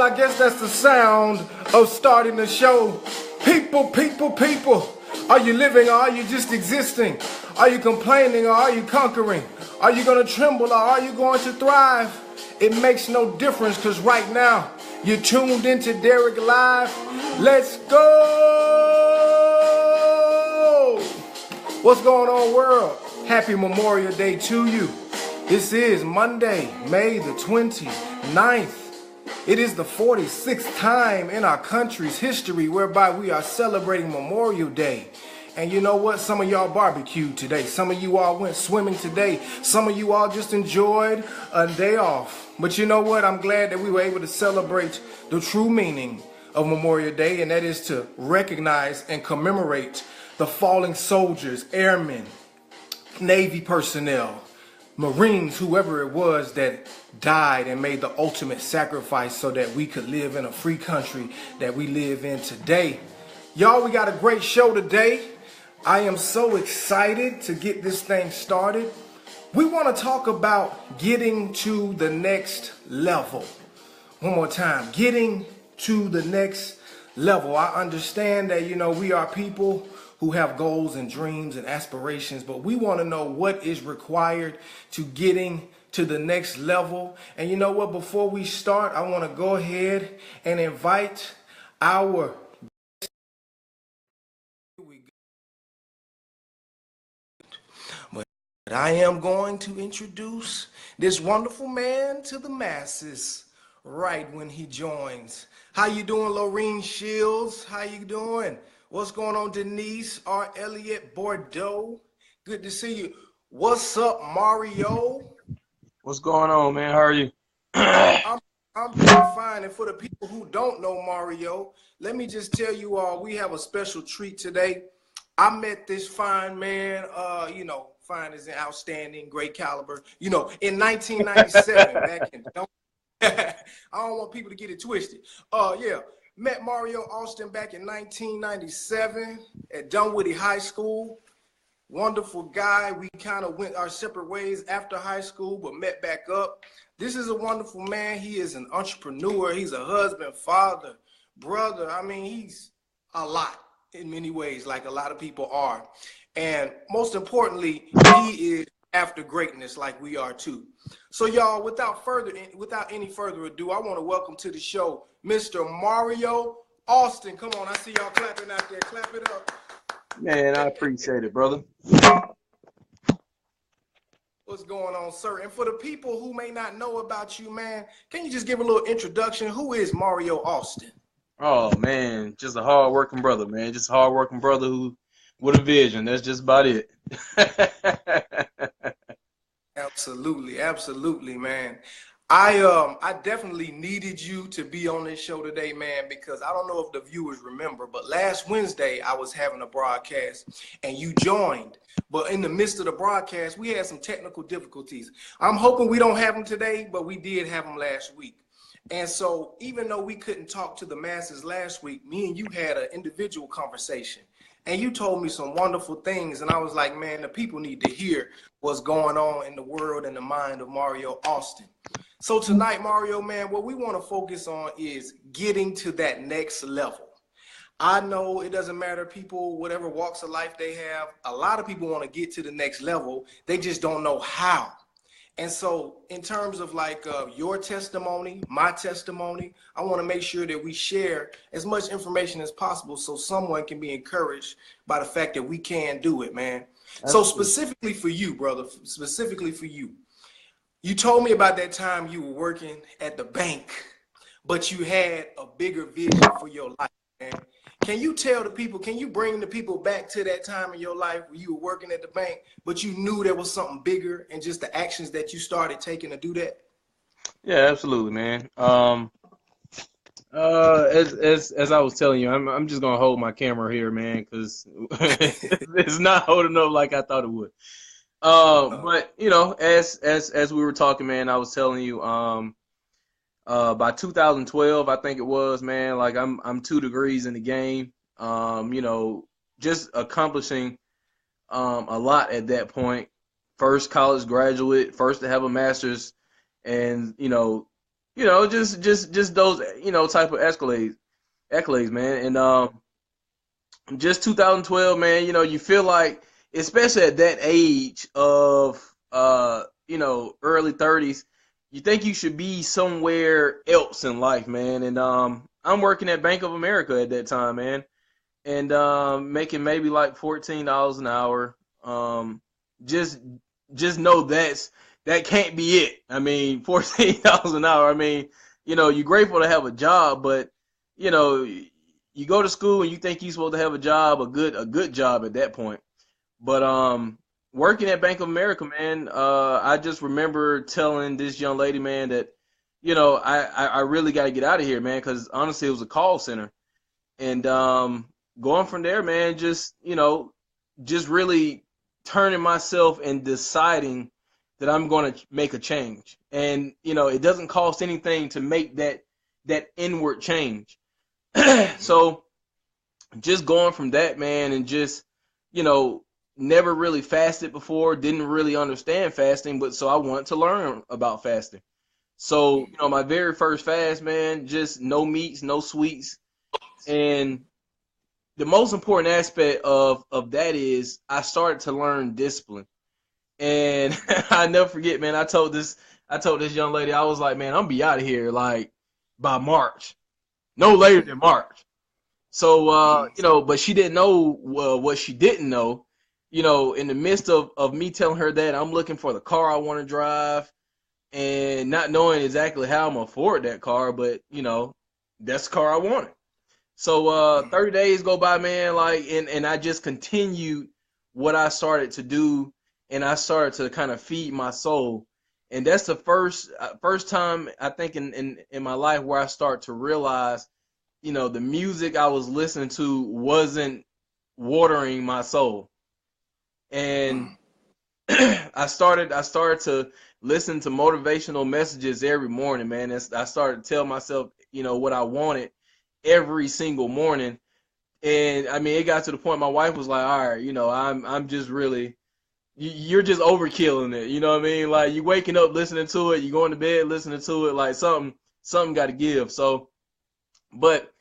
I guess that's the sound of starting the show. People, people, people. Are you living or are you just existing? Are you complaining or are you conquering? Are you going to tremble or are you going to thrive? It makes no difference because right now you're tuned into Derek Live. Let's go! What's going on, world? Happy Memorial Day to you. This is Monday, May the 29th. It is the 46th time in our country's history whereby we are celebrating Memorial Day. And you know what? Some of y'all barbecued today. Some of you all went swimming today. Some of you all just enjoyed a day off. But you know what? I'm glad that we were able to celebrate the true meaning of Memorial Day, and that is to recognize and commemorate the fallen soldiers, airmen, Navy personnel, Marines, whoever it was that died and made the ultimate sacrifice so that we could live in a free country that we live in today. Y'all, we got a great show today. I am so excited to get this thing started. We want to talk about getting to the next level. One more time, getting to the next level. I understand that, we are people who have goals and dreams and aspirations, but we want to know what is required to getting to the next level. And you know what? Before we start, I want to go ahead and invite our but I am going to introduce this wonderful man to the masses right when he joins. How you doing, Lorene Shields? How you doing? What's going on, Denise R. Elliott Bordeaux? Good to see you. What's up, Mario? What's going on, man? How are you? I'm doing fine. And for the people who don't know Mario, let me just tell you all, we have a special treat today. I met this fine man, fine as in outstanding, great caliber, in 1997, back in, I don't want people to get it twisted. Met Mario Austin back in 1997 at Dunwoody High School. Wonderful guy. We kind of went our separate ways after high school, but met back up. This is a wonderful man. He is an entrepreneur. He's a husband, father, brother. I mean, he's a lot in many ways, like a lot of people are. And most importantly, he is after greatness like we are too. So y'all, without any further ado, I want to welcome to the show Mr. Mario Austin. Come on, I see y'all clapping out there. Clap it up. Man, I appreciate it, brother. What's going on, sir? And for the people who may not know about you, man, can you just give a little introduction? Who is Mario Austin? Oh, man, just a hard-working brother, man. Just a hard-working brother who with a vision. That's just about it. Absolutely, absolutely, man. I definitely needed you to be on this show today, man, because I don't know if the viewers remember, but last Wednesday I was having a broadcast and you joined. But in the midst of the broadcast, we had some technical difficulties. I'm hoping we don't have them today, but we did have them last week. And so even though we couldn't talk to the masses last week, me and you had an individual conversation. And you told me some wonderful things, and I was like, man, the people need to hear what's going on in the world and the mind of Mario Austin. So tonight, Mario, man, what we want to focus on is getting to that next level. I know it doesn't matter, people, whatever walks of life they have, a lot of people want to get to the next level. They just don't know how. And so in terms of like your testimony, my testimony, I want to make sure that we share as much information as possible so someone can be encouraged by the fact that we can do it, man. So specifically for you, brother, specifically for you, you told me about that time you were working at the bank, but you had a bigger vision for your life, man. Can you tell the people, can you bring the people back to that time in your life where you were working at the bank, but you knew there was something bigger and just the actions that you started taking to do that? Yeah, absolutely, man. As I was telling you, I'm just gonna hold my camera here, man, because it's not holding up like I thought it would. But as we were talking, man, I was telling you, by 2012, I think it was, man, like I'm 2 degrees in the game. Just accomplishing a lot at that point. First college graduate, first to have a master's, and you know, just those, you know, type of accolades, man. And just 2012, man, you know, you feel like, especially at that age of, you know, early 30s, you think you should be somewhere else in life, man. And I'm working at Bank of America at that time, man, and making maybe like $14 an hour. Just just know that can't be it. I mean, $14 an hour. I mean, you know, you're grateful to have a job, but you know, you go to school and you think you're supposed to have a job, a good job at that point. But working at Bank of America, man, I just remember telling this young lady, man, that you know, I really got to get out of here, man, because honestly, it was a call center, and going from there, man, just you know, just really turning myself and deciding that I'm going to make a change, and you know, it doesn't cost anything to make that inward change. So just going from that, man, and just you know, never really fasted before, didn't really understand fasting, but so I wanted to learn about fasting. So you know, my very first fast, man, just no meats, no sweets, and the most important aspect of that is I started to learn discipline. And I never forget, man. I told this young lady, I was like, man, I'm gonna be out of here like by March, no later than March. So you know, but she didn't know what she didn't know. You know, in the midst of me telling her that I'm looking for the car I want to drive and not knowing exactly how I'm gonna afford that car, but you know, that's the car I wanted. So 30 days go by, man, like and I just continued what I started to do, and I started to kind of feed my soul. And that's the first time I think in my life where I start to realize, you know, the music I was listening to wasn't watering my soul. And I started to listen to motivational messages every morning, man. I started to tell myself, you know, what I wanted every single morning. And I mean, it got to the point my wife was like, "All right, you know, I'm just really you're just overkilling it." You know what I mean? Like you waking up listening to it, you going to bed listening to it, like something got to give. So, but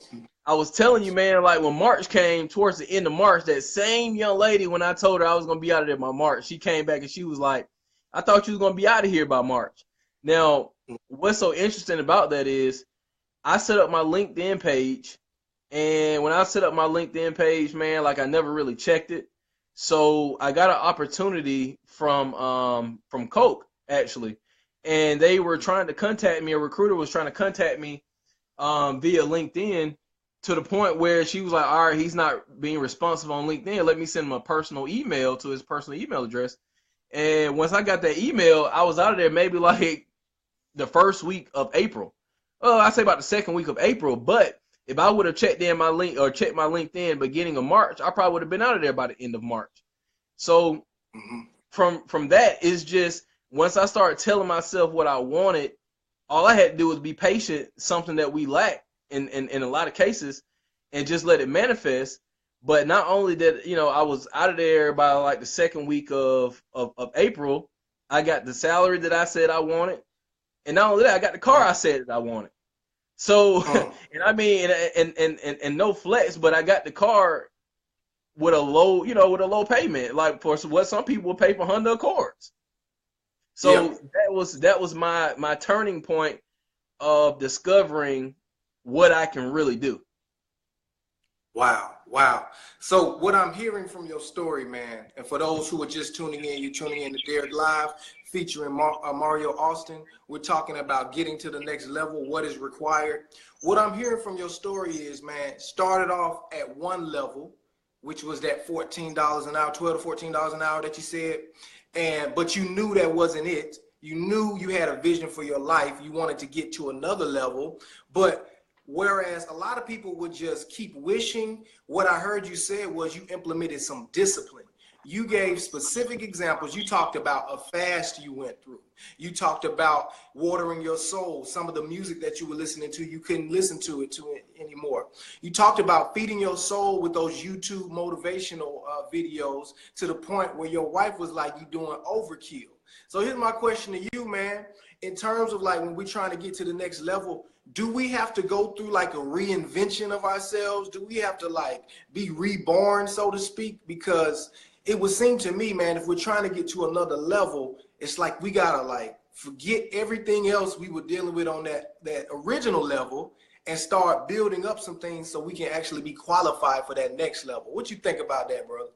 I was telling you, man, like when March came towards the end of March, that same young lady, when I told her I was gonna be out of there by March, she came back and she was like, "I thought you was gonna be out of here by March." Now, what's so interesting about that is I set up my LinkedIn page, and when I set up my LinkedIn page, man, like I never really checked it. So I got an opportunity from Coke actually, and they were trying to contact me. A recruiter was trying to contact me via LinkedIn to the point where she was like, "All right, he's not being responsive on LinkedIn. Let me send him a personal email to his personal email address." And once I got that email, I was out of there maybe like the first week of April. I say about the second week of April. But if I would have checked in my link or checked my LinkedIn beginning of March, I probably would have been out of there by the end of March. So from that is just once I started telling myself what I wanted, all I had to do was be patient, something that we lack in a lot of cases, and just let it manifest. But not only that, you know, I was out of there by like the second week of April, I got the salary that I said I wanted. And not only that, I got the car I said that I wanted. So, and I mean, and no flex, but I got the car with a low, you know, with a low payment, like for what some people will pay for Honda Accords. So Yeah. that was my turning point of discovering what I can really do. Wow. Wow. So what I'm hearing from your story, man, and for those who are just tuning in, you're tuning in to Derek Live featuring Mario Austin. We're talking about getting to the next level, what is required. What I'm hearing from your story is, man, started off at one level, which was that $14 an hour, $12 to $14 an hour that you said. But you knew that wasn't it. You knew you had a vision for your life. You wanted to get to another level, but whereas a lot of people would just keep wishing, what I heard you say was you implemented some discipline. You gave specific examples. You talked about a fast you went through. You talked about watering your soul. Some of the music that you were listening to, you couldn't listen to it anymore. You talked about feeding your soul with those YouTube motivational videos to the point where your wife was like, you doing overkill. So here's my question to you, man. In terms of like when we're trying to get to the next level, do we have to go through like a reinvention of ourselves? Do we have to like be reborn, so to speak? Because it would seem to me, man, if we're trying to get to another level, it's like we gotta like forget everything else we were dealing with on that original level and start building up some things so we can actually be qualified for that next level. What you think about that, brother?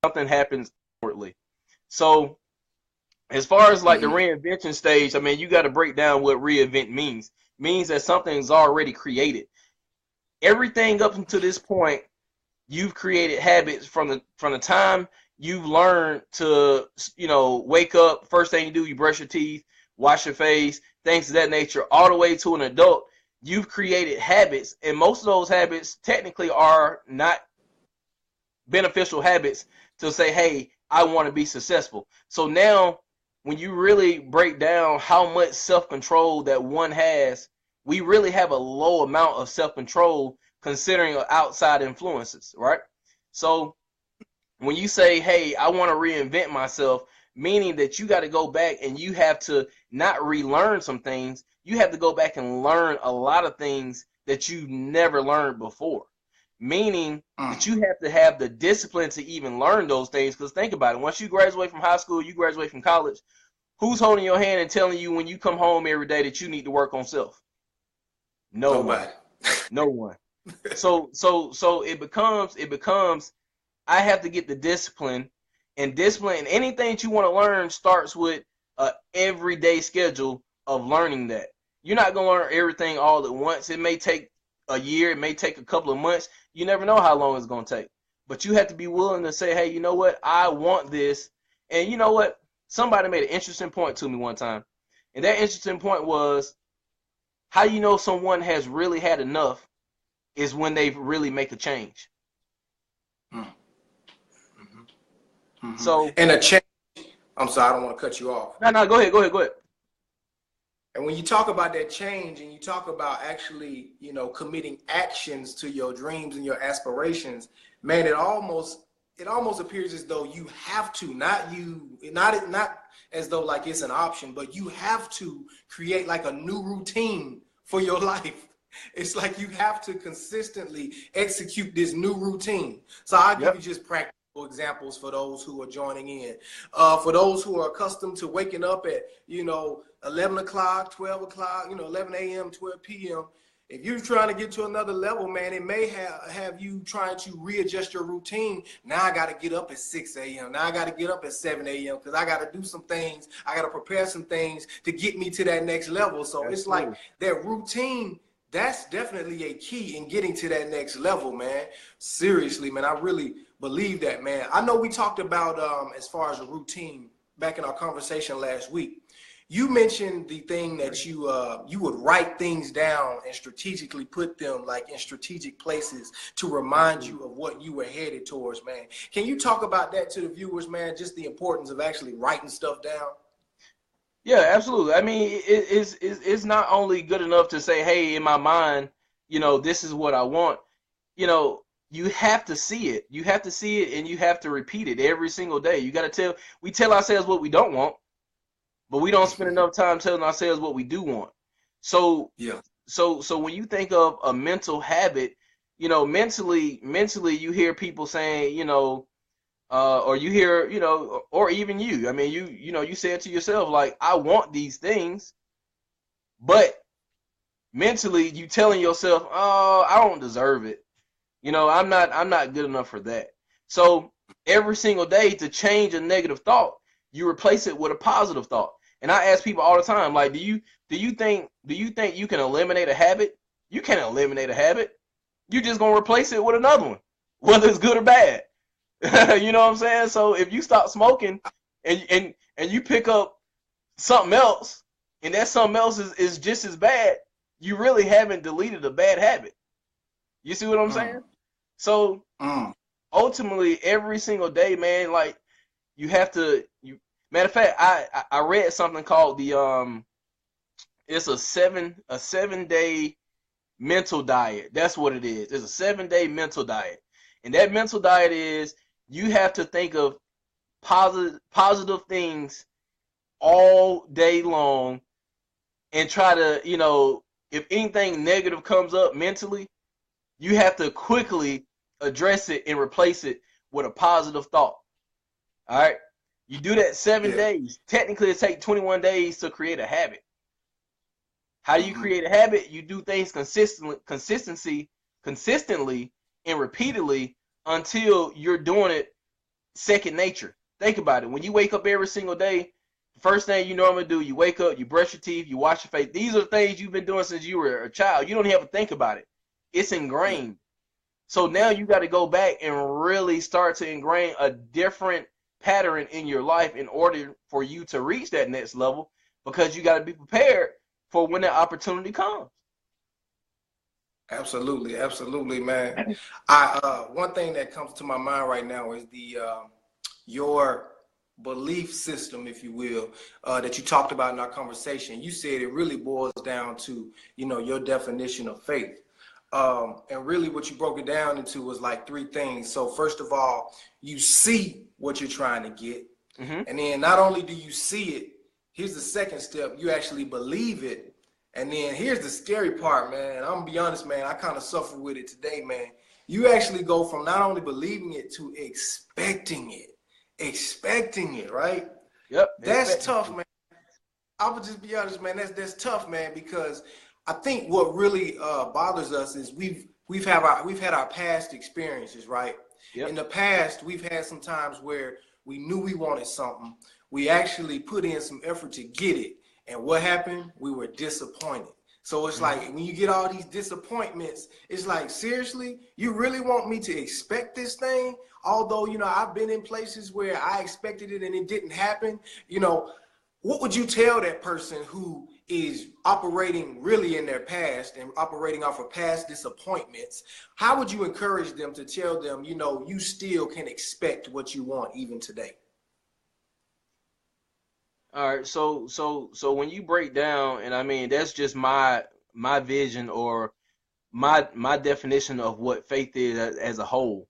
Something happens outwardly. So as far as like the Mm-hmm. reinvention stage, I mean, you got to break down what reinvent means. Means that something's already created. Everything up until this point, you've created habits from the time you've learned to, wake up. First thing you do, you brush your teeth, wash your face, things of that nature, all the way to an adult. You've created habits, and most of those habits technically are not beneficial habits to say, hey, I want to be successful. So now, when you really break down how much self-control that one has, we really have a low amount of self-control considering outside influences, right? So when you say, hey, I want to reinvent myself, meaning that you got to go back and you have to not relearn some things, you have to go back and learn a lot of things that you never learned before. Meaning that you have to have the discipline to even learn those things. Because think about it, once you graduate from high school, you graduate from college, who's holding your hand and telling you when you come home every day that you need to work on self? No one. Nobody. No one. So it becomes I have to get the discipline, and anything that you want to learn starts with a everyday schedule of learning that. You're not gonna learn everything all at once. It may take a year, it may take a couple of months. You never know how long it's gonna take. But you have to be willing to say, hey, you know what? I want this. And you know what? Somebody made an interesting point to me one time. And that interesting point was how you know someone has really had enough is when they really make a change. Mm-hmm. So, and a change. I'm sorry, I don't want to cut you off. no, go ahead. And when you talk about that change and you talk about actually, committing actions to your dreams and your aspirations, man, it almost appears as though you have to, not as though like it's an option, but you have to create like a new routine for your life. It's like you have to consistently execute this new routine. So I'll give you just practical examples for those who are joining in. For those who are accustomed to waking up at, 11 o'clock, 12 o'clock, 11 a.m., 12 p.m., if you're trying to get to another level, man, it may have you trying to readjust your routine. Now I got to get up at 6 a.m. Now I got to get up at 7 a.m. because I got to do some things. I got to prepare some things to get me to that next level. So it's like that routine. That's definitely a key in getting to that next level, man. Seriously, man, I really believe that, man. I know we talked about as far as a routine back in our conversation last week. You mentioned the thing that you would write things down and strategically put them like in strategic places to remind you of what you were headed towards, man. Can you talk about that to the viewers, man? Just the importance of actually writing stuff down. Yeah, absolutely. I mean, it's not only good enough to say, hey, in my mind, this is what I want. You have to see it. You have to see it, and you have to repeat it every single day. You got to we tell ourselves what we don't want, but we don't spend enough time telling ourselves what we do want. So yeah. So when you think of a mental habit, mentally you hear people saying, or you hear, or even you. I mean, you say it to yourself like, I want these things, but mentally you telling yourself, oh, I don't deserve it. I'm not good enough for that. So every single day to change a negative thought, you replace it with a positive thought. And I ask people all the time, like, do you think you can eliminate a habit? You can't eliminate a habit. You're just gonna replace it with another one, whether it's good or bad. You know what I'm saying? So if you stop smoking and you pick up something else, and that something else is just as bad, you really haven't deleted a bad habit. You see what I'm saying? So Mm. ultimately, every single day, man, like you have to. Matter of fact, I read something called the. It's a 7 day mental diet. That's what it is. It's a 7 day mental diet, and that mental diet is you have to think of positive things all day long, and try to, if anything negative comes up mentally, you have to quickly address it and replace it with a positive thought. All right. You do that seven Yeah. days. Technically, it takes 21 days to create a habit. How do you Mm-hmm. create a habit? You do things consistently, and repeatedly until you're doing it second nature. Think about it. When you wake up every single day, the first thing you normally do, you wake up, you brush your teeth, you wash your face. These are things you've been doing since you were a child. You don't even have to think about it. It's Yeah. ingrained. So now Yeah. you got to go back and really start to ingrain a different pattern in your life in order for you to reach that next level, because you got to be prepared for when that opportunity comes. Absolutely, absolutely, man. I one thing that comes to my mind right now is the your belief system, if you will, that you talked about in our conversation. You said it really boils down to, your definition of faith. And really what you broke it down into was like three things. So first of all, you see what you're trying to get. Mm-hmm. And then not only do you see it, here's the second step, you actually believe it. And then here's the scary part, man. I'm gonna be honest, man. I kind of suffer with it today, man. You actually go from not only believing it to expecting it. Expecting it, right? Yep. That's tough, man. I would just be honest, man. That's tough, man, because I think what really bothers us is we've had our past experiences, right? In Yep. the past, we've had some times where we knew we wanted something. We actually put in some effort to get it, and what happened? We were disappointed. So it's Mm-hmm. like when you get all these disappointments, it's like, seriously, you really want me to expect this thing? Although, I've been in places where I expected it and it didn't happen. What would you tell that person who is operating really in their past and operating off of past disappointments? How would you encourage them to tell them, you still can expect what you want even today? All right, so when you break down, and I mean that's just my vision, or my definition of what faith is as a whole.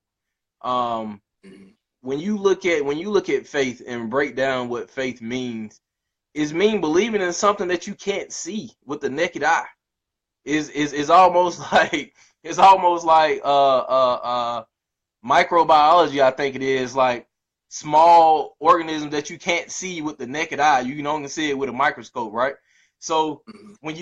Um, Mhm. when you look at faith and break down what faith means, is mean believing in something that you can't see with the naked eye. Is almost like microbiology. I think it is like small organisms that you can't see with the naked eye. You can only see it with a microscope, right? So Mhm. when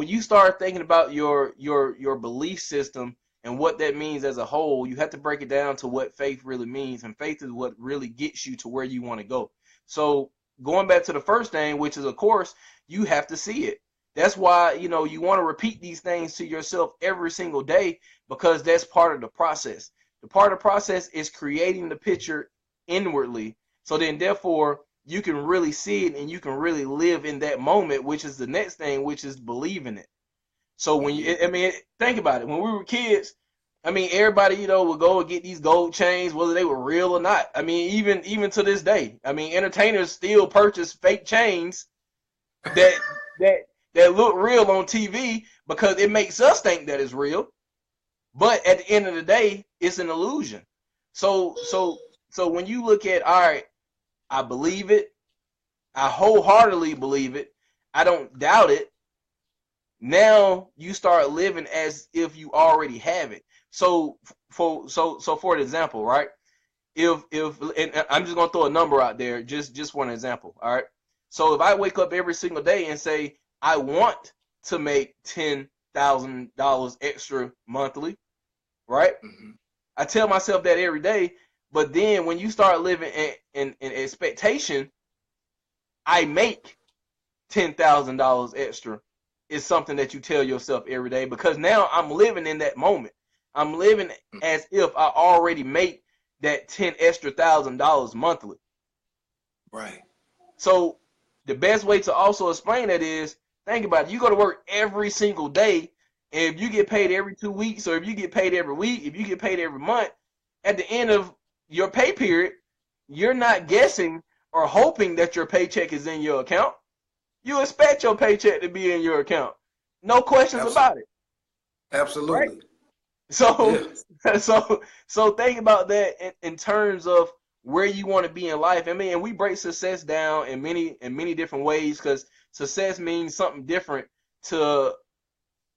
you start thinking about your belief system and what that means as a whole, you have to break it down to what faith really means, and faith is what really gets you to where you want to go. So going back to the first thing, which is of course you have to see it. That's why you want to repeat these things to yourself every single day, because that's part of the process. The part of the process is creating the picture inwardly. So then, therefore, you can really see it and you can really live in that moment, which is the next thing, which is believing it. So when you, Mhm. I mean, think about it. When we were kids, I mean, everybody, would go and get these gold chains, whether they were real or not. I mean, even to this day, I mean, entertainers still purchase fake chains that that that look real on TV because it makes us think that it's real. But at the end of the day, it's an illusion. So when you look at, all right, I believe it, I wholeheartedly believe it, I don't doubt it. Now you start living as if you already have it. So for an example, right? If and I'm just gonna throw a number out there, just for an example. All right. So if I wake up every single day and say I want to make $10,000 extra monthly, right? Mhm. I tell myself that every day, but then when you start living in expectation, I make $10,000 extra is something that you tell yourself every day, because now I'm living in that moment. I'm living as if I already make that 10 extra $1,000 monthly. Right. So the best way to also explain that is, think about it. You go to work every single day. if you get paid every 2 weeks, or if you get paid every week, if you get paid every month, at the end of your pay period, you're not guessing or hoping that your paycheck is in your account. You expect your paycheck to be in your account. No questions about it. Right? Absolutely. So, Yeah. so think about that in terms of where you want to be in life. I mean, and we break success down in many different ways, because success means something different to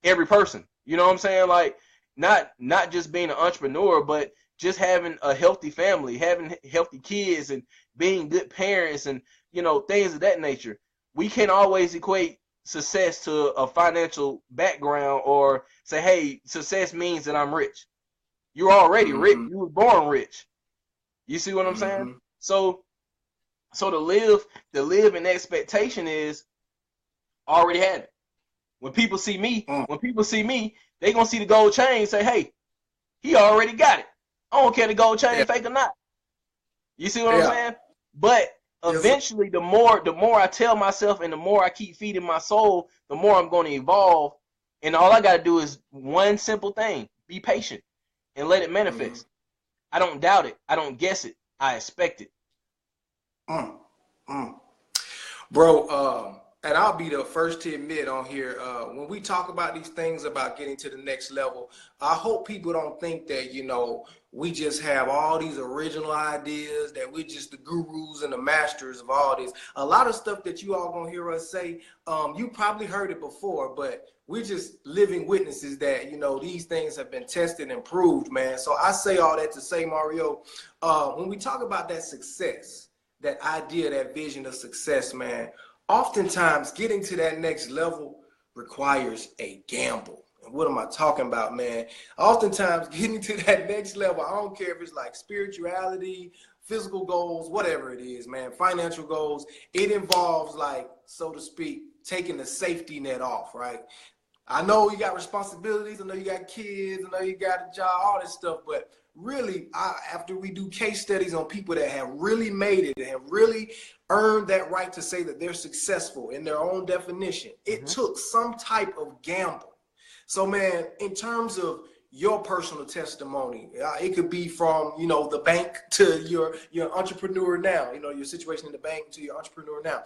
every person. You know what I'm saying? Like, not just being an entrepreneur, but just having a healthy family, having healthy kids, and being good parents, and things of that nature. We can't always equate success to a financial background, or say, hey, success means that I'm rich. You're already rich. Mm-hmm. You were born rich. You see what I'm saying? Mm-hmm. So to live in expectation is already had it. Mm. When people see me, they gonna see the gold chain, say, hey, he already got it. I don't care the gold chain Yeah. fake or not. You see what I'm Yeah. saying? But Yes, sir. eventually, the more I tell myself, and the more I keep feeding my soul, the more I'm going to evolve. And all I got to do is one simple thing: be patient and let it Mm-hmm. manifest. I don't doubt it. I don't guess it. I expect it. Mm. Mm. Bro, and I'll be the first to admit on here, when we talk about these things about getting to the next level, I hope people don't think that, we just have all these original ideas, that we're just the gurus and the masters of all this. A lot of stuff that you all gonna hear us say, you probably heard it before, but we're just living witnesses that, these things have been tested and proved, man. So I say all that to say, Mario, when we talk about that success, that idea, that vision of success, man, oftentimes getting to that next level requires a gamble. And what am I talking about, man? Oftentimes getting to that next level, I don't care if it's like spirituality, physical goals, whatever it is, man, financial goals, it involves, like, so to speak, taking the safety net off, right? I know you got responsibilities. I know you got kids. I know you got a job, all this stuff. But really, after we do case studies on people that have really made it and have really earned that right to say that they're successful in their own definition, it Mm-hmm. took some type of gamble. So, man, in terms of your personal testimony, it could be from, the bank to your entrepreneur now, your situation in the bank to your entrepreneur now.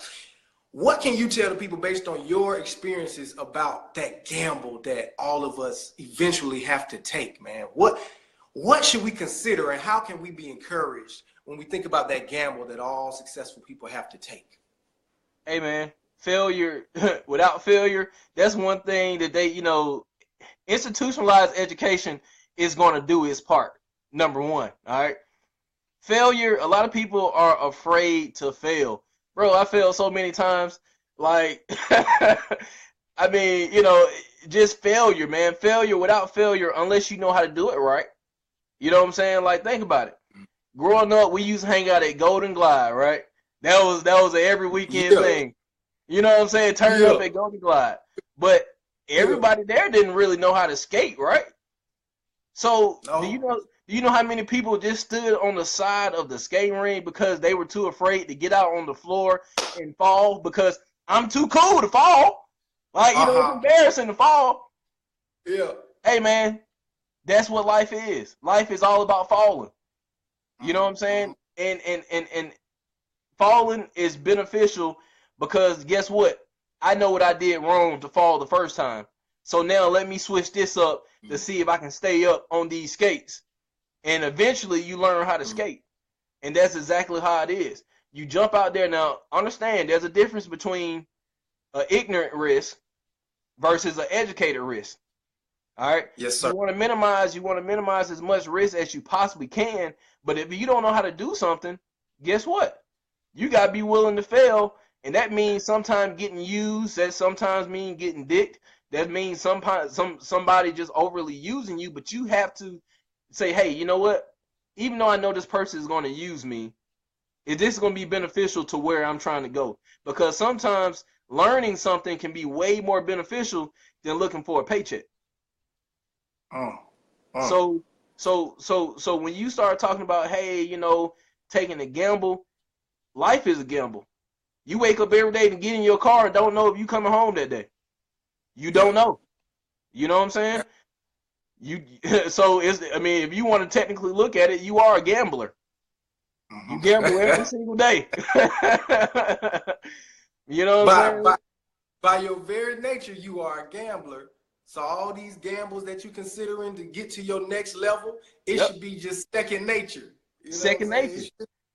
What can you tell the people based on your experiences about that gamble that all of us eventually have to take, man? What should we consider, and how can we be encouraged when we think about that gamble that all successful people have to take? Hey, man, failure without failure, that's one thing that institutionalized education is going to do its part. Number one, all right. Failure. A lot of people are afraid to fail, bro. I failed so many times. Like, I mean, just failure, man. Failure without failure, unless you know how to do it right. You know what I'm saying? Like, think about it. Growing up, we used to hang out at Golden Glide, right? That was a every weekend Yeah, thing. You know what I'm saying? Turn up yeah, at Golden Glide. But yeah. everybody there didn't really know how to skate, right? So do you No. know do you know how many people just stood on the side of the skating ring because they were too afraid to get out on the floor and fall, because I'm too cool to fall. Like, it's Uh-huh. embarrassing to fall. Yeah. Hey, man, that's what life is. Life is all about falling. You know what I'm Mm-hmm. saying? And falling is beneficial, because guess what? I know what I did wrong to fall the first time. So now let me switch this up to see if I can stay up on these skates. And eventually you learn how to Mm-hmm. skate. And that's exactly how it is. You jump out there. Now, understand there's a difference between an ignorant risk versus an educated risk. All right. Yes, sir. You want to minimize as much risk as you possibly can. But if you don't know how to do something, guess what? You gotta be willing to fail, and that means sometimes getting used. That sometimes means getting dicked. That means somebody just overly using you. But you have to say, hey, you know what? Even though I know this person is going to use me, is this going to be beneficial to where I'm trying to go? Because sometimes learning something can be way more beneficial than looking for a paycheck. Mm. Mm. So so when you start talking about, hey, taking a gamble, life is a gamble. You wake up every day to get in your car and don't know if you coming home that day. You Yeah. don't know. You know what I'm saying? You so is I mean, if you want to technically look at it, you are a gambler. You gamble every Mhm. single day. You know what I'm by, saying? by, by your very nature, you are a gambler. So all these gambles that you're considering to get to your next level, it Yep. should be just second nature. You know what I'm Second saying? nature.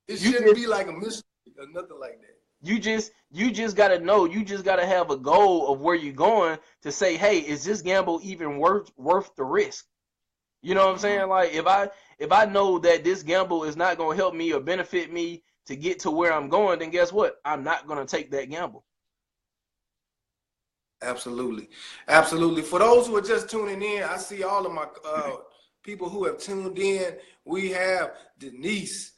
It You shouldn't just be like a mystery or nothing like that. you just gotta know. You just gotta have a goal of where you're going to say, hey, is this gamble even worth the risk? You know what I'm Hmm. saying? Like if I know that this gamble is not gonna help me or benefit me to get to where I'm going, then guess what? I'm not gonna take that gamble. Absolutely. Absolutely. For those who are just tuning in, I see all of my people who have tuned in. We have Denise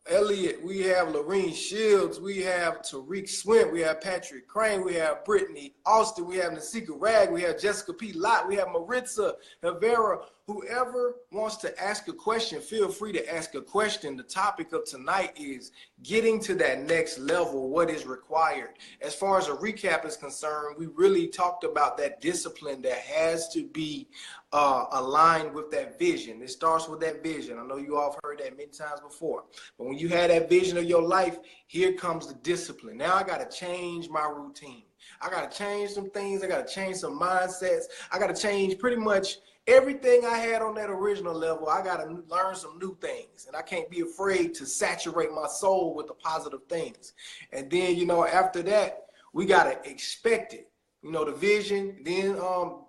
Elliott, we have Lorene Shields, we have Tariq Swint, we have Patrick Crane, we have Brittany Austin, we have Nasika Rag, we have Jessica P. Lott, we have Maritza Herrera. Whoever wants to ask a question, feel free to ask a question. The topic of tonight is getting to that next level, what is required. As far as a recap is concerned, we really talked about that discipline that has to be aligned with that vision. It starts with that vision. I know you all have heard that many times before, but when you have that vision of your life, here comes the discipline. Now I got to change my routine. I got to change some things. I got to change some mindsets. I got to change pretty much everything I had on that original level. I got to learn some new things, and I can't be afraid to saturate my soul with the positive things. And then, after that, we got to expect it. The vision, then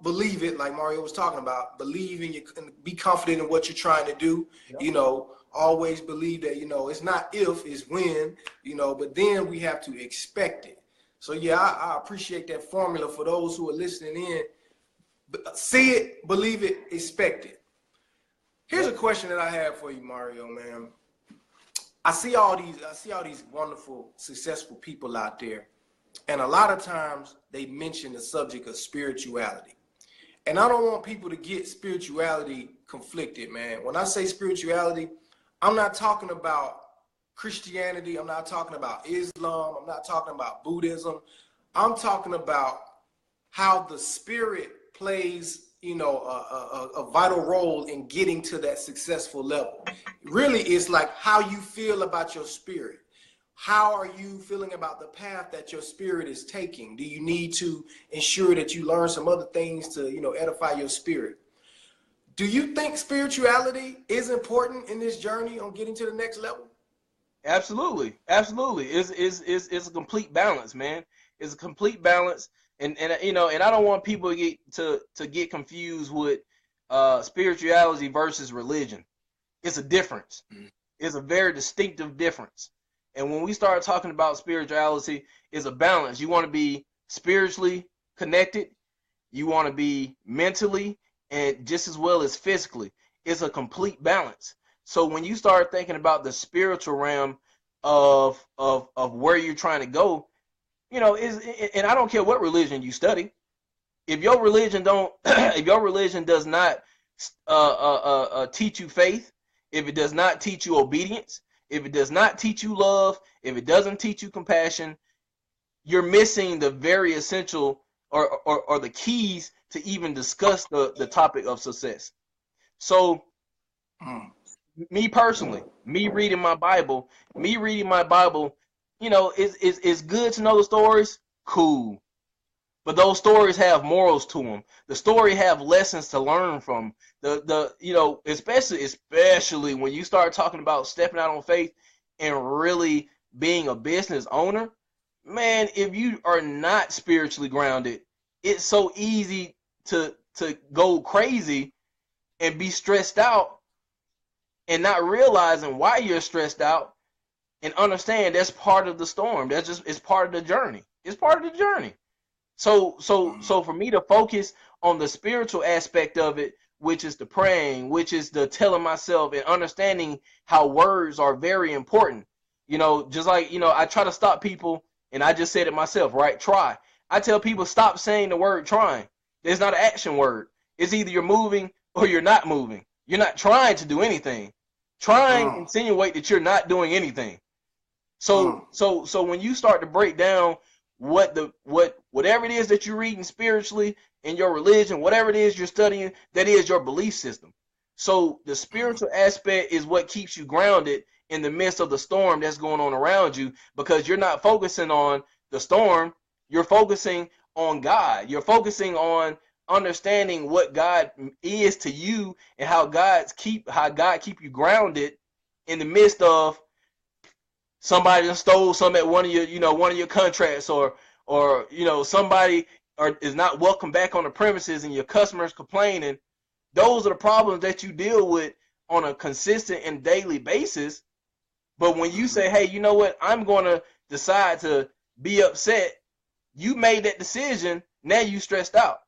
believe it, like Mario was talking about. Believe in be confident in what you're trying to do. Yep. Always believe that, it's not if, it's when, but then we have to expect it. So yeah, I appreciate that formula for those who are listening in. See it, believe it, expect it. Here's a Yep. question that I have for you, Mario, man. I see all these wonderful, successful people out there. And a lot of times they mention the subject of spirituality. And I don't want people to get spirituality conflicted, man. When I say spirituality, I'm not talking about Christianity. I'm not talking about Islam. I'm not talking about Buddhism. I'm talking about how the spirit plays, a vital role in getting to that successful level. Really, it's like how you feel about your spirit. How are you feeling about the path that your spirit is taking? Do you need to ensure that you learn some other things to, edify your spirit? Do you think spirituality is important in this journey on getting to the next level? Absolutely, absolutely. It's a complete balance, man. It's a complete balance, and I don't want people to get confused with spirituality versus religion. It's a difference. It's a very distinctive difference. And when we start talking about spirituality, it's a balance. You want to be spiritually connected, you want to be mentally, and just as well as physically. It's a complete balance. So when you start thinking about the spiritual realm of where you're trying to go, is and I don't care what religion you study. If your religion don't, if your religion does not teach you faith, if it does not teach you obedience, if it does not teach you love, if it doesn't teach you compassion, you're missing the very essential or the keys to even discuss the topic of success. So Mm. me personally, me reading my Bible, it's good to know the stories, cool. But those stories have morals to them. The story have lessons to learn from. Especially when you start talking about stepping out on faith and really being a business owner, man, if you are not spiritually grounded, it's so easy to go crazy and be stressed out and not realizing why you're stressed out and understand that's part of the storm. That's just it's part of the journey. It's part of the journey. So for me to focus on the spiritual aspect of it, which is the praying, which is the telling myself and understanding how words are very important. Just like, I try to stop people, and I just said it myself, right? Try. I tell people stop saying the word trying. It's not an action word. It's either you're moving or you're not moving. You're not trying to do anything. Trying Mm. insinuate that you're not doing anything. Mm. So when you start to break down whatever it is that you're reading spiritually in your religion, whatever it is you're studying, that is your belief system. So the spiritual aspect is what keeps you grounded in the midst of the storm that's going on around you, because you're not focusing on the storm, you're focusing on God. You're focusing on understanding what God is to you and how God keep you grounded in the midst of somebody that stole some at one of your contracts, or somebody is not welcome back on the premises and your customers complaining. Those are the problems that you deal with on a consistent and daily basis. But when you say, hey, you know what, I'm going to decide to be upset, you made that decision, now you stressed out.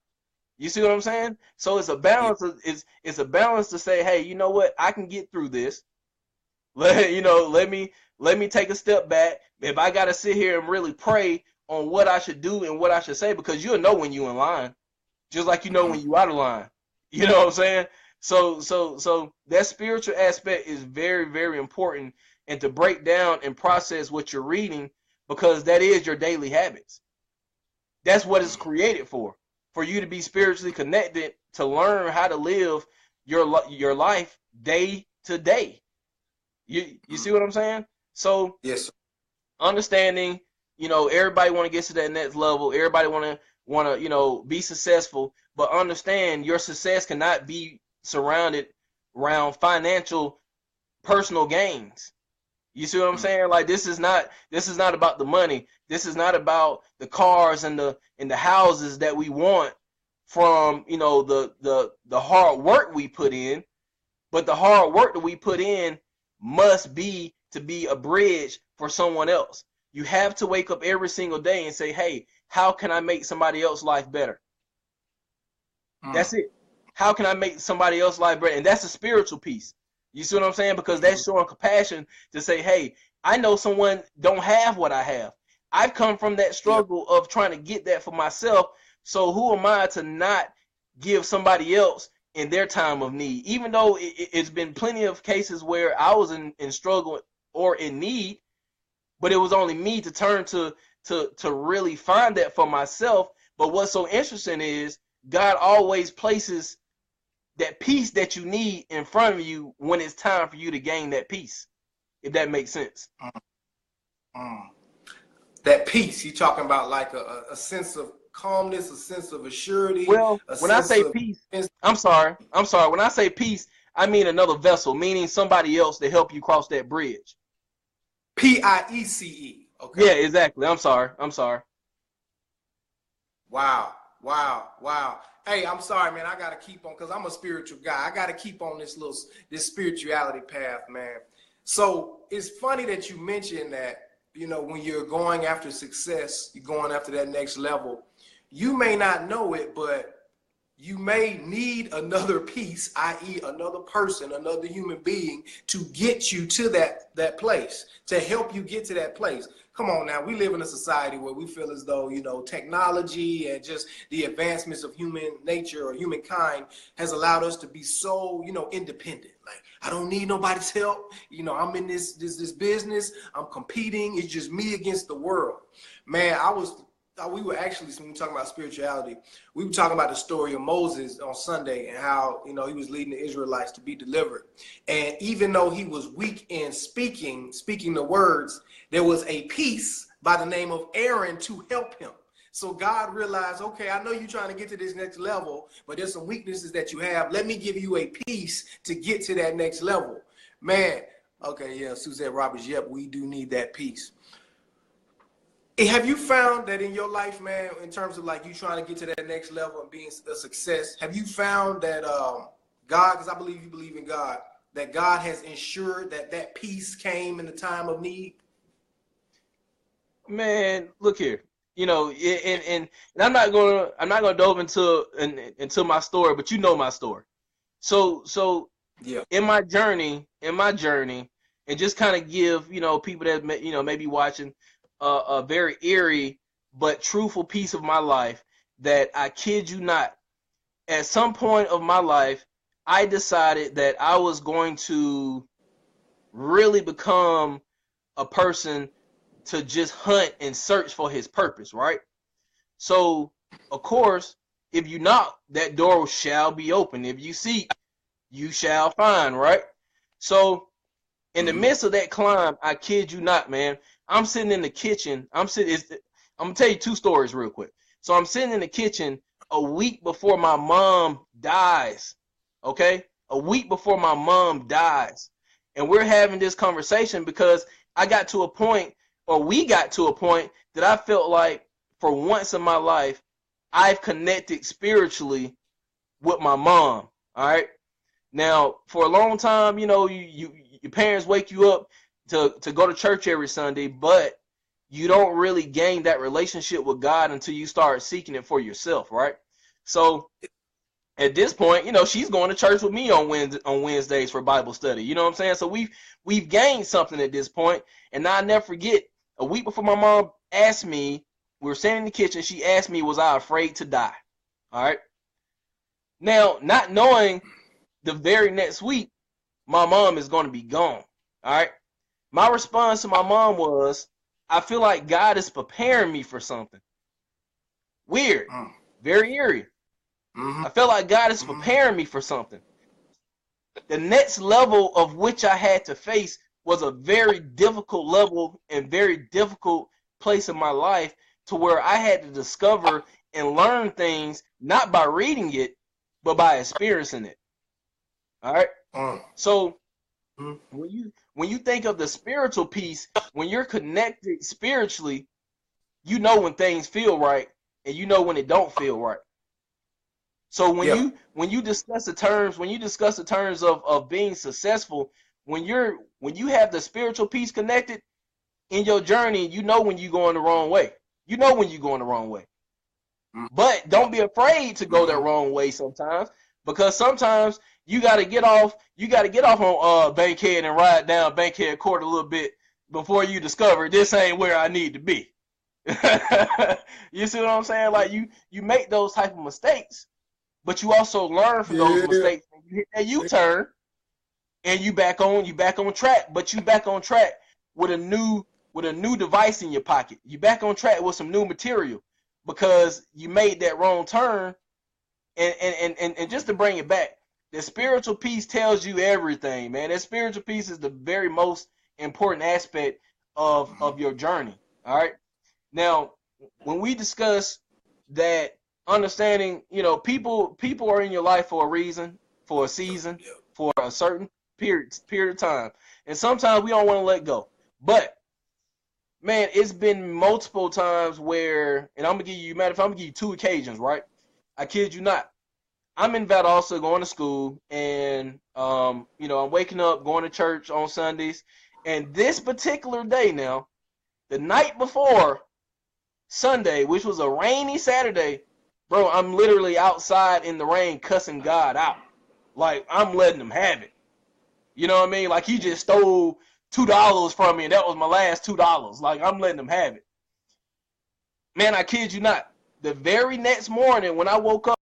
You see what I'm saying? So it's a balance. It's a balance to say, hey, you know what, I can get through this. Let me take a step back. If I got to sit here and really pray on what I should do and what I should say, because you'll know when you're in line, just like you know when you out of line. You know what I'm saying? So that spiritual aspect is very, very important, and to break down and process what you're reading, because that is your daily habits. That's what it's created for you to be spiritually connected, to learn how to live your life day to day. You see what I'm saying? So yes, understanding, everybody want to get to that next level. Everybody want to be successful, but understand your success cannot be surrounded around financial personal gains. You see what I'm saying? Like, this is not about the money. This is not about the cars and the houses that we want from the hard work we put in, but the hard work that we put in must be to be a bridge for someone else. You have to wake up every single day and say, hey, how can I make somebody else's life better? That's it. How can I make somebody else's life better? And that's a spiritual piece. You see what I'm saying? Because that's showing compassion to say, hey, I know someone don't have what I have. I've come from that struggle of trying to get that for myself. So who am I to not give somebody else in their time of need? Even though it's been plenty of cases where I was in struggle or in need, but it was only me to turn to really find that for myself. But what's so interesting is God always places that peace that you need in front of you when it's time for you to gain that peace, if that makes sense. That peace, you talking about like a sense of calmness, a sense of assurity. Well, when I say peace, I'm sorry. When I say peace, I mean another vessel, meaning somebody else to help you cross that bridge. PIECE. Okay. Yeah, exactly. I'm sorry. Wow. Hey, I'm sorry, man. I gotta keep on, because I'm a spiritual guy. I gotta keep on this spirituality path, man. So it's funny that you mentioned that, when you're going after success, you're going after that next level. You may not know it, but you may need another piece, i.e. another person, another human being, to get you to that place, to help you get to that place. Come on now, we live in a society where we feel as though, technology and just the advancements of human nature or humankind has allowed us to be so, independent. Like, I don't need nobody's help. I'm in this business, I'm competing. It's just me against the world. Man, we were actually, when we were talking about spirituality, we were talking about the story of Moses on Sunday and how, he was leading the Israelites to be delivered. And even though he was weak in speaking the words, there was a piece by the name of Aaron to help him. So God realized, okay, I know you're trying to get to this next level, but there's some weaknesses that you have. Let me give you a piece to get to that next level. Man, okay, yeah, Suzette Roberts, yep, we do need that piece. Have you found that in your life, man, in terms of like you trying to get to that next level and being a success, have you found that God, because I believe you believe in God, that God has ensured that peace came in the time of need? Man, look here. And I'm not gonna dove into my story, but you know my story. So yeah, in my journey, and just kind of give people that may be watching a very eerie but truthful piece of my life, that I kid you not, at some point of my life, I decided that I was going to really become a person to just hunt and search for his purpose, right? So, of course, if you knock, that door shall be open. If you seek, you shall find, right? So, in the midst of that climb, I kid you not, man, I'm sitting in the kitchen. I'm gonna tell you 2 stories real quick. So I'm sitting in the kitchen a week before my mom dies. Okay? A week before my mom dies. And we're having this conversation because I got to a point, or we got to a point, that I felt like for once in my life, I've connected spiritually with my mom. All right. Now, for a long time, you know, your parents wake you up to go to church every Sunday, but you don't really gain that relationship with God until you start seeking it for yourself, right? So at this point, you know, she's going to church with me on Wednesdays for Bible study. You know what I'm saying? So we've gained something at this point. And I never forget, a week before my mom asked me, we were sitting in the kitchen, she asked me, was I afraid to die? All right. Now, not knowing the very next week, my mom is going to be gone. All right. My response to my mom was, I feel like God is preparing me for something. Weird. Very eerie. I felt like God is preparing me for something. The next level of which I had to face was a very difficult level and very difficult place in my life, to where I had to discover and learn things not by reading it, but by experiencing it. All right. So when you think of the spiritual piece, when you're connected spiritually, you know when things feel right, and you know when it don't feel right. So when you discuss the terms of being successful, when you have the spiritual piece connected in your journey, you know when you're going the wrong way. You know when you're going the wrong way. But don't be afraid to go that wrong way sometimes, because sometimes you got to get off on Bankhead and ride down Bankhead Court a little bit before you discover this ain't where I need to be. You see what I'm saying? Like you make those type of mistakes, but you also learn from those mistakes. And you hit that U-turn, and you back on track. But you back on track with a new device in your pocket. You back on track with some new material, because you made that wrong turn. And just to bring it back, the spiritual piece tells you everything, man. That spiritual piece is the very most important aspect of your journey. All right. Now, when we discuss that, understanding, you know, people are in your life for a reason, for a season, for a certain period of time, and sometimes we don't want to let go. But man, it's been multiple times where, and I'm gonna give you 2 occasions, right? I kid you not. I'm in Valdosta going to school, and you know, I'm waking up, going to church on Sundays, and this particular day now, the night before Sunday, which was a rainy Saturday, bro, I'm literally outside in the rain cussing God out. Like, I'm letting him have it. You know what I mean? Like, he just stole $2 from me, and that was my last $2. Like, I'm letting him have it. Man, I kid you not. The very next morning when I woke up,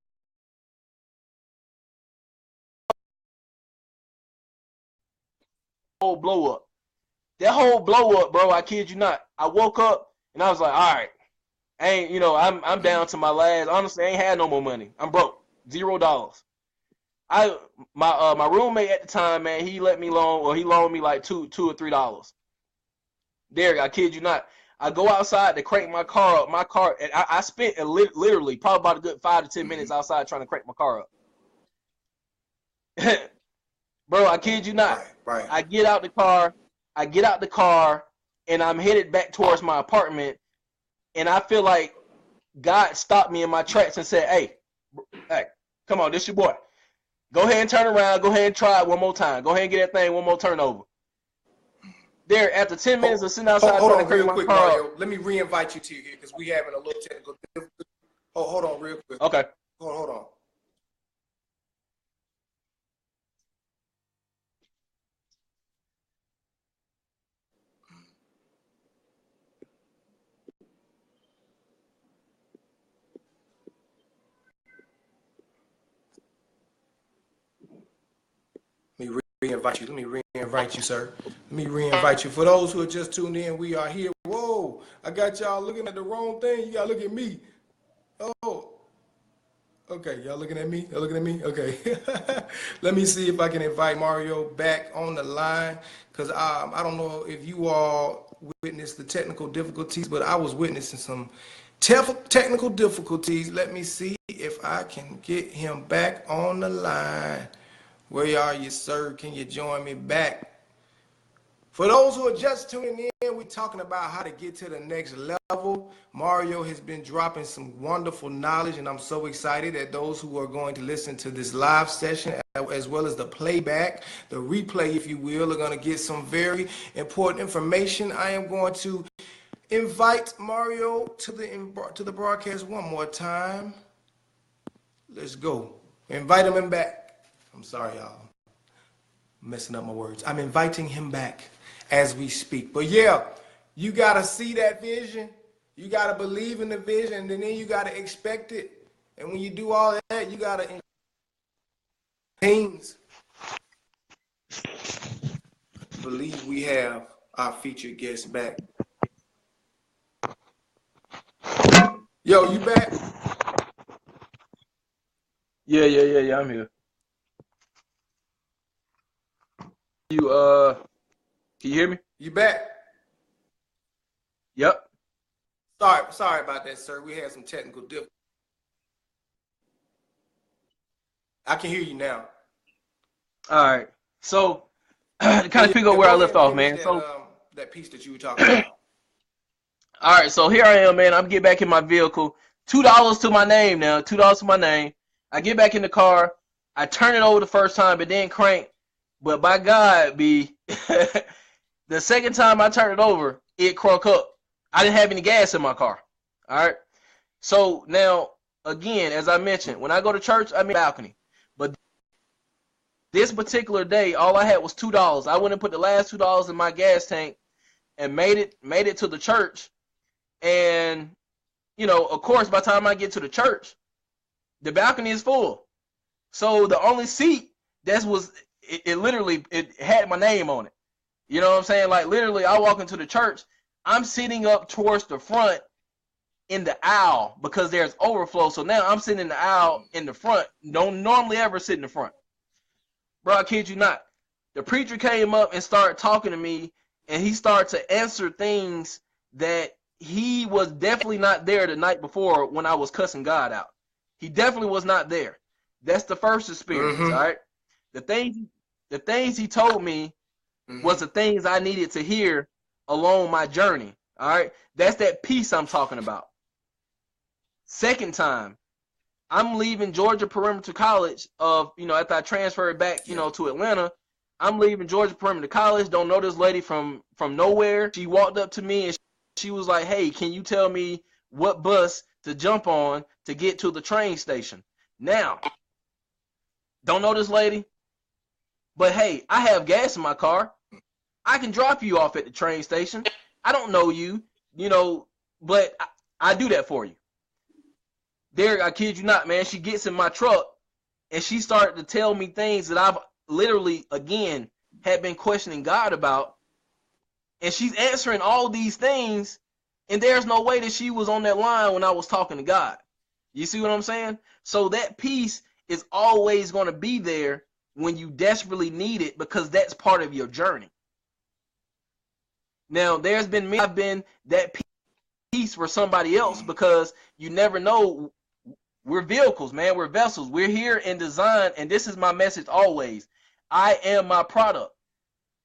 whole blow up. That whole blow up, bro, I kid you not. I woke up and I was like, all right, I'm down to my last. Honestly, I ain't had no more money. I'm broke. $0. My roommate at the time, man, he loaned me like $2 or $3. Derek, I kid you not. I go outside to crank my car up. And I spent literally probably about a good 5 to 10 minutes outside trying to crank my car up. Bro, I kid you not. Right. I get out the car, and I'm headed back towards my apartment, and I feel like God stopped me in my tracks and said, hey, come on, this your boy. Go ahead and turn around. Go ahead and try it one more time. Go ahead and get that thing one more turnover. There, after 10 minutes of sitting outside hold trying on to real crank quick, my car Mario. up. Let me re-invite you to here, because we having a little technical difficulty. Hold on real quick. Okay. Hold on. Let me re-invite you. Let me re-invite you, sir. Let me re-invite you. For those who are just tuned in, we are here. Whoa. I got y'all looking at the wrong thing. You gotta look at me. Oh, okay. Y'all looking at me? Y'all looking at me? Okay. Let me see if I can invite Mario back on the line, because I don't know if you all witnessed the technical difficulties, but I was witnessing some technical difficulties. Let me see if I can get him back on the line. Where are you, sir? Can you join me back? For those who are just tuning in, we're talking about how to get to the next level. Mario has been dropping some wonderful knowledge, and I'm so excited that those who are going to listen to this live session, as well as the playback, the replay, if you will, are going to get some very important information. I am going to invite Mario to the broadcast one more time. Let's go. Invite him back. I'm sorry, y'all. I'm messing up my words. I'm inviting him back as we speak. But yeah, you got to see that vision. You got to believe in the vision, and then you got to expect it. And when you do all that, you got to things. I believe we have our featured guest back. Yo, you back? Yeah, I'm here. Can you hear me? You back? Yep. Sorry about that, sir. We had some technical difficulties. I can hear you now. All right. So, to kind of pick up where I left off, man. That piece that you were talking about. All right. So here I am, man. I'm getting back in my vehicle. $2 to my name now. $2 to my name. I get back in the car. I turn it over the first time, but then crank. But by God, the second time I turned it over, it crunk up. I didn't have any gas in my car. All right. So now, again, as I mentioned, when I go to church, I'm in the balcony. But this particular day, all I had was $2. I went and put the last $2 in my gas tank and made it to the church. And, you know, of course, by the time I get to the church, the balcony is full. So the only seat it literally had my name on it. You know what I'm saying? Like, literally, I walk into the church, I'm sitting up towards the front in the aisle because there's overflow. So now I'm sitting in the aisle in the front. Don't normally ever sit in the front. Bro, I kid you not. The preacher came up and started talking to me, and he started to answer things that he was definitely not there the night before when I was cussing God out. He definitely was not there. That's the first experience, all right? The things he told me was the things I needed to hear along my journey, all right? That's that peace I'm talking about. Second time, I'm leaving Georgia Perimeter College after I transferred back, to Atlanta. I'm leaving Georgia Perimeter College. Don't know this lady from nowhere. She walked up to me and she was like, "Hey, can you tell me what bus to jump on to get to the train station?" Now, don't know this lady, but hey, I have gas in my car. I can drop you off at the train station. I don't know you, but I do that for you. There, I kid you not, man. She gets in my truck and she started to tell me things that I've literally, again, had been questioning God about. And she's answering all these things, and there's no way that she was on that line when I was talking to God. You see what I'm saying? So that peace is always going to be there when you desperately need it, because that's part of your journey. Now, there's been me, I've been that peace for somebody else, because you never know. We're vehicles, man. We're vessels. We're here in design, and this is my message always. I am my product.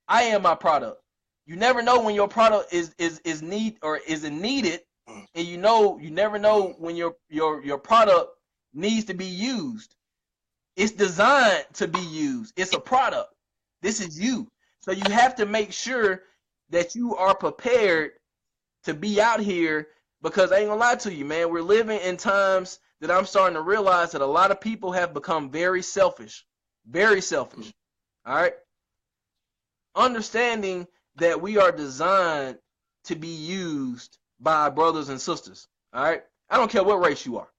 I am my product. You never know when your product is needed, and you never know when your product needs to be used. It's designed to be used. It's a product. This is you. So you have to make sure that you are prepared to be out here, because I ain't gonna lie to you, man. We're living in times that I'm starting to realize that a lot of people have become very selfish. Very selfish. All right? Understanding that we are designed to be used by our brothers and sisters. All right? I don't care what race you are.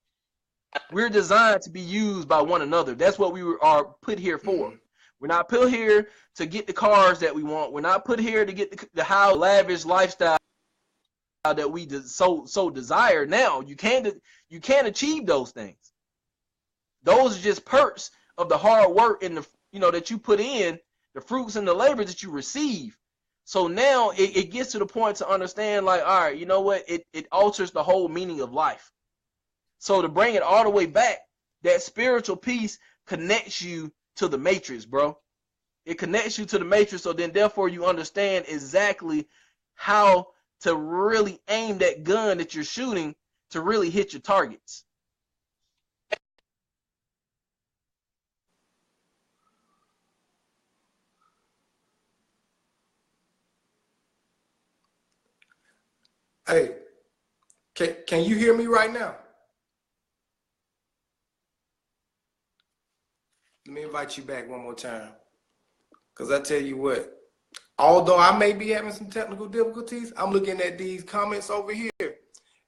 We're designed to be used by one another. That's what we are put here for. We're not put here to get the cars that we want. We're not put here to get the house, lavish lifestyle that we so desire now. You can't achieve those things. Those are just perks of the hard work and the that you put in, the fruits and the labor that you receive. So now it gets to the point to understand, like, all right, you know what? It alters the whole meaning of life. So to bring it all the way back, that spiritual piece connects you to the matrix, bro. It connects you to the matrix, so then therefore you understand exactly how to really aim that gun that you're shooting to really hit your targets. Hey, can you hear me right now? Let me invite you back one more time. Because I tell you what, although I may be having some technical difficulties, I'm looking at these comments over here,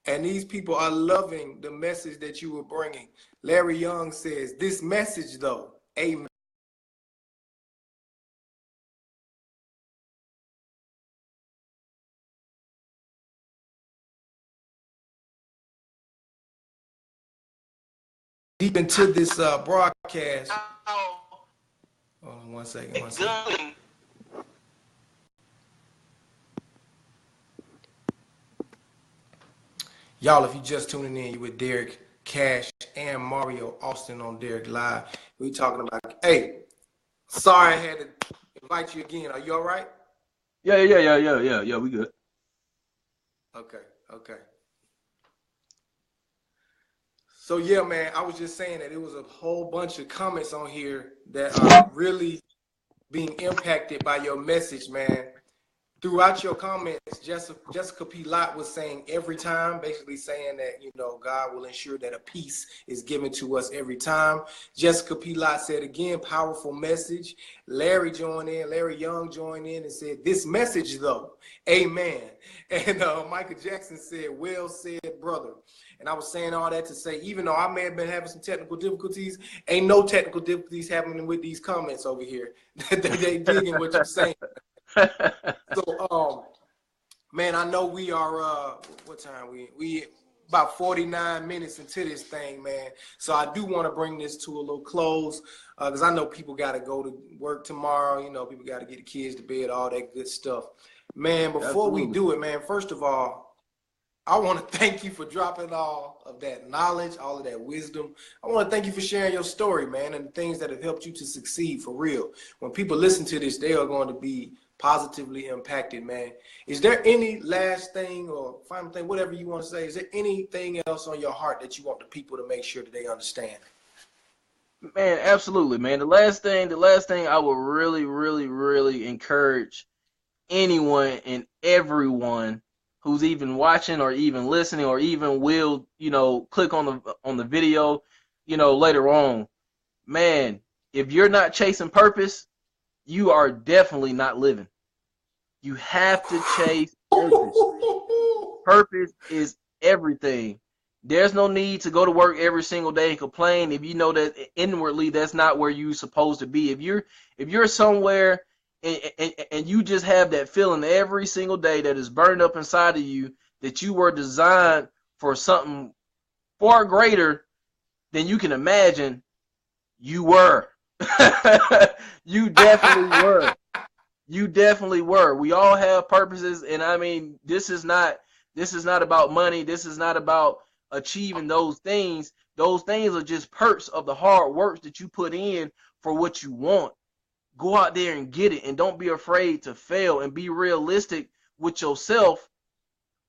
and these people are loving the message that you were bringing. Larry Young says, this message though, amen. Deep into this broadcast. Hold on one second. Y'all, if you just tuning in, you with Derek Cash and Mario Austin on Derek Live. We talking about, hey, sorry I had to invite you again. Are you all right? Yeah, we good. Okay. So yeah, man, I was just saying that it was a whole bunch of comments on here that are really being impacted by your message, man. Throughout your comments, Jessica P. Lott was saying every time, basically saying that, God will ensure that a peace is given to us every time. Jessica P. Lott said again, powerful message. Larry Young joined in and said, this message though, amen. And Michael Jackson said, well said, brother. And I was saying all that to say, even though I may have been having some technical difficulties, ain't no technical difficulties happening with these comments over here. They digging what you're saying. So, man, I know we are, what time we about 49 minutes into this thing, man. So I do want to bring this to a little close because I know people got to go to work tomorrow. People got to get the kids to bed, all that good stuff. Man, before we do it, man, first of all, I want to thank you for dropping all of that knowledge, all of that wisdom. I want to thank you for sharing your story, man, and the things that have helped you to succeed for real. When people listen to this, they are going to be positively impacted, man. Is there any last thing or final thing, whatever you want to say? Is there anything else on your heart that you want the people to make sure that they understand? Man, absolutely, man. The last thing I would really encourage anyone and everyone who's even watching or even listening or even will, click on the video, later on, man, if you're not chasing purpose, you are definitely not living. You have to chase purpose. Purpose is everything. There's no need to go to work every single day and complain if you know that inwardly that's not where you're supposed to be. If you're somewhere and you just have that feeling every single day that is burned up inside of you that you were designed for something far greater than you can imagine, you were. You definitely were. You definitely were. We all have purposes, and I mean, this is not about money. This is not about achieving those things. Those things are just perks of the hard work that you put in for what you want. Go out there and get it, and don't be afraid to fail, and be realistic with yourself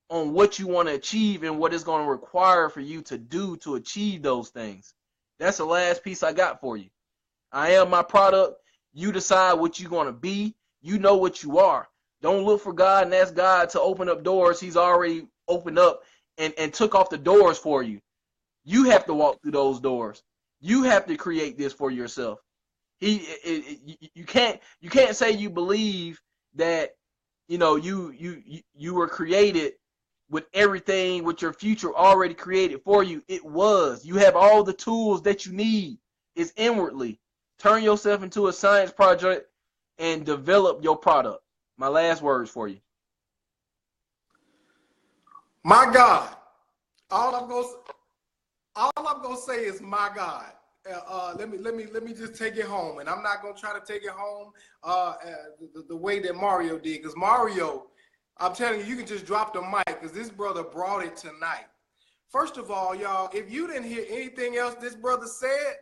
on what you want to achieve and what it's going to require for you to do to achieve those things. That's the last piece I got for you. I am my product. You decide what you're going to be. You know what you are. Don't look for God and ask God to open up doors He's already opened up and took off the doors for you. You have to walk through those doors. You have to create this for yourself. You can't say you believe that you were created with everything, with your future already created for you. It was. You have all the tools that you need. It's inwardly. Turn yourself into a science project and develop your product. My last words for you. My God. All I'm gonna all I'm gonna say is my God. Let me just take it home, and I'm not gonna try to take it home the way that Mario did, because Mario, I'm telling you, you can just drop the mic, because this brother brought it tonight. First of all, y'all, if you didn't hear anything else this brother said,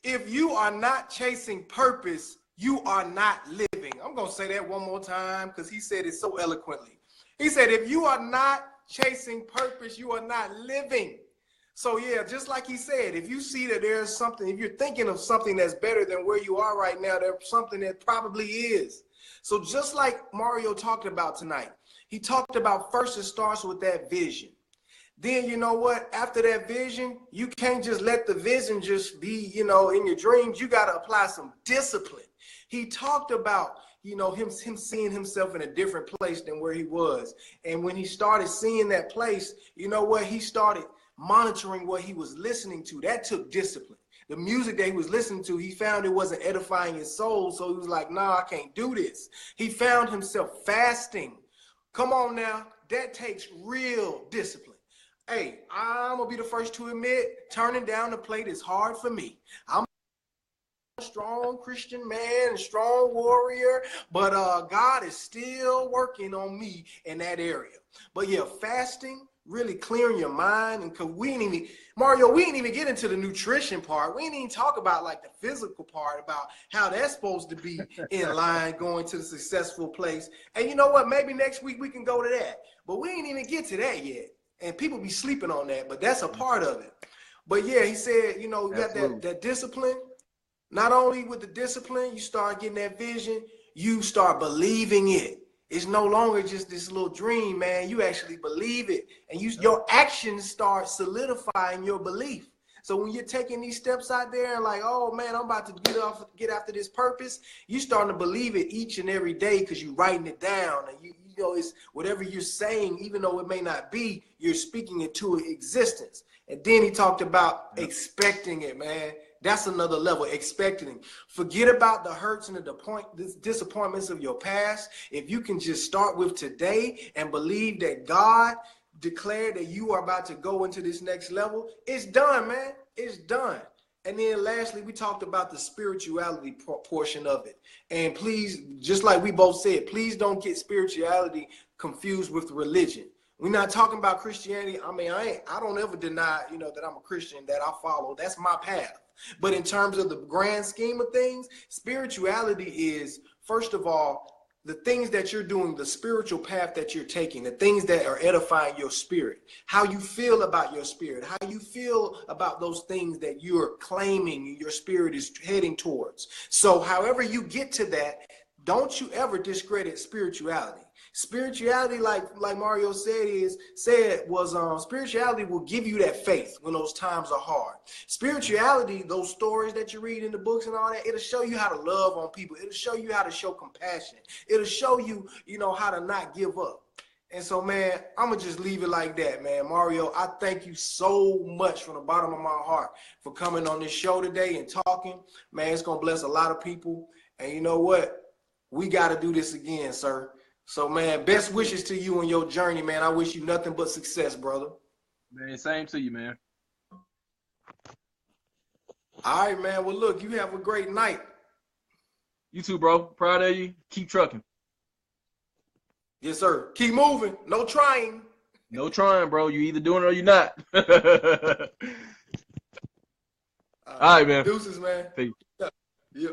if you are not chasing purpose, you are not living. I'm gonna say that one more time, because he said it so eloquently. He said, if you are not chasing purpose, you are not living. So yeah, just like he said, if you see that there's something, if you're thinking of something that's better than where you are right now, there's something that probably is. So just like Mario talked about tonight, he talked about first it starts with that vision. Then you know what, after that vision, you can't just let the vision just be, in your dreams. You got to apply some discipline. He talked about, him seeing himself in a different place than where he was. And when he started seeing that place, you know what, he started monitoring what he was listening to. That took discipline. The music that he was listening to, he found it wasn't edifying his soul. So he was like, nah, I can't do this. He found himself fasting. Come on now, that takes real discipline. Hey, I'm gonna be the first to admit, turning down the plate is hard for me. I'm a strong Christian man, a strong warrior, but God is still working on me in that area. But yeah, fasting, really clearing your mind, and cause we didn't even get into the nutrition part. We didn't even talk about like the physical part, about how that's supposed to be in line going to the successful place. And you know what? Maybe next week we can go to that. But we ain't even get to that yet. And people be sleeping on that, but that's a part of it. But yeah, he said, you got that discipline. Not only with the discipline, you start getting that vision, you start believing it. It's no longer just this little dream, man. You actually believe it. And your actions start solidifying your belief. So when you're taking these steps out there and like, oh man, I'm about to get after this purpose, you starting to believe it each and every day because you're writing it down. And it's whatever you're saying, even though it may not be, you're speaking it to existence. And then he talked about expecting it, man. That's another level, expecting. Forget about the hurts and the disappointments of your past. If you can just start with today and believe that God declared that you are about to go into this next level, it's done, man. It's done. And then lastly, we talked about the spirituality portion of it. And please, just like we both said, please don't get spirituality confused with religion. We're not talking about Christianity. I mean, I don't ever deny, that I'm a Christian, that I follow. That's my path. But in terms of the grand scheme of things, spirituality is, first of all, the things that you're doing, the spiritual path that you're taking, the things that are edifying your spirit, how you feel about your spirit, how you feel about those things that you're claiming your spirit is heading towards. So however you get to that, don't you ever discredit spirituality. Spirituality, like Mario said, spirituality will give you that faith when those times are hard. Spirituality, those stories that you read in the books and all that, it'll show you how to love on people. It'll show you how to show compassion. It'll show you, how to not give up. And so, man, I'm going to just leave it like that, man. Mario, I thank you so much from the bottom of my heart for coming on this show today and talking. Man, it's going to bless a lot of people. And you know what? We got to do this again, sir. So, man, best wishes to you on your journey, man. I wish you nothing but success, brother. Man, same to you, man. All right, man. Well, look, you have a great night. You too, bro. Proud of you. Keep trucking. Yes, sir. Keep moving. No trying. No trying, bro. You either doing it or you're not. All right, man. Deuces, man. Peace. Yeah.